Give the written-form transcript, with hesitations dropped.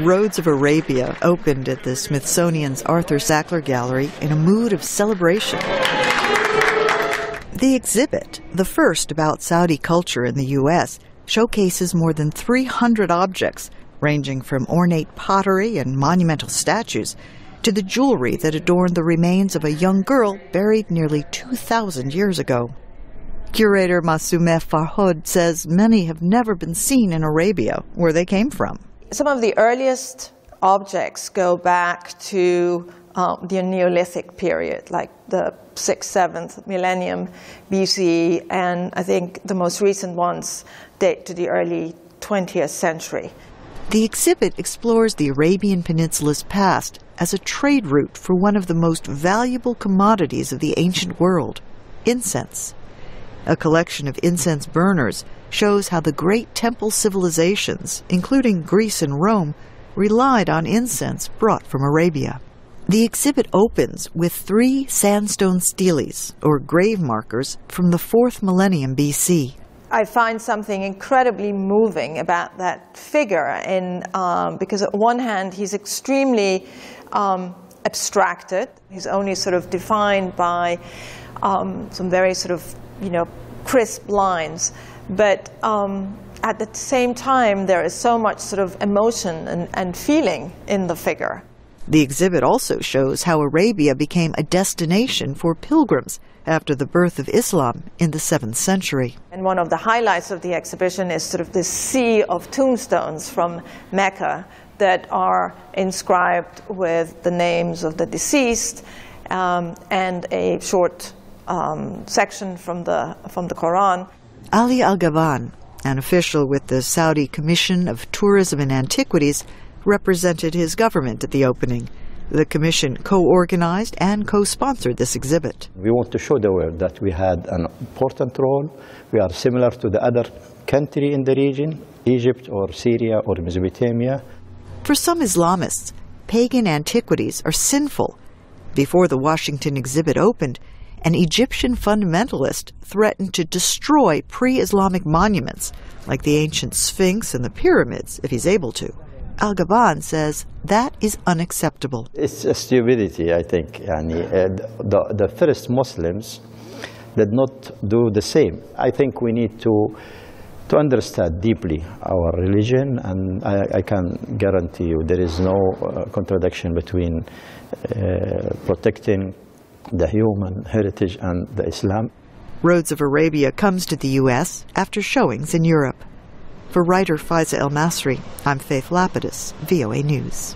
Roads of Arabia opened at the Smithsonian's Arthur Sackler Gallery in a mood of celebration. The exhibit, the first about Saudi culture in the U.S., showcases more than 300 objects, ranging from ornate pottery and monumental statues to the jewelry that adorned the remains of a young girl buried nearly 2,000 years ago. Curator Masumeh Farhod says many have never been seen in Arabia, where they came from. Some of the earliest objects go back to the Neolithic period, like the 6th, 7th millennium BC, and I think the most recent ones date to the early 20th century. The exhibit explores the Arabian Peninsula's past as a trade route for one of the most valuable commodities of the ancient world, incense. A collection of incense burners shows how the great temple civilizations, including Greece and Rome, relied on incense brought from Arabia. The exhibit opens with 3 sandstone steles, or grave markers, from the 4th millennium BC. I find something incredibly moving about that figure, because on one hand he's extremely abstracted. He's only sort of defined by some very sort of, crisp lines. But at the same time, there is so much sort of emotion and feeling in the figure. The exhibit also shows how Arabia became a destination for pilgrims after the birth of Islam in the 7th century. And one of the highlights of the exhibition is sort of this sea of tombstones from Mecca that are inscribed with the names of the deceased and a short section from the Quran. Ali Al-Gaban, an official with the Saudi Commission of Tourism and Antiquities, represented his government at the opening. The commission co-organized and co-sponsored this exhibit. We want to show the world that we had an important role. We are similar to the other country in the region, Egypt or Syria or Mesopotamia. For some Islamists, pagan antiquities are sinful. Before the Washington exhibit opened, an Egyptian fundamentalist threatened to destroy pre-Islamic monuments, like the ancient Sphinx and the pyramids, if he's able to. Al-Gaban says that is unacceptable. It's a stupidity, I think. The first Muslims did not do the same. I think we need to understand deeply our religion, and I can guarantee you there is no contradiction between protecting the human heritage and the Islam. Roads of Arabia comes to the U.S. after showings in Europe. For writer Faiza El Masri, I'm Faith Lapidus, VOA News.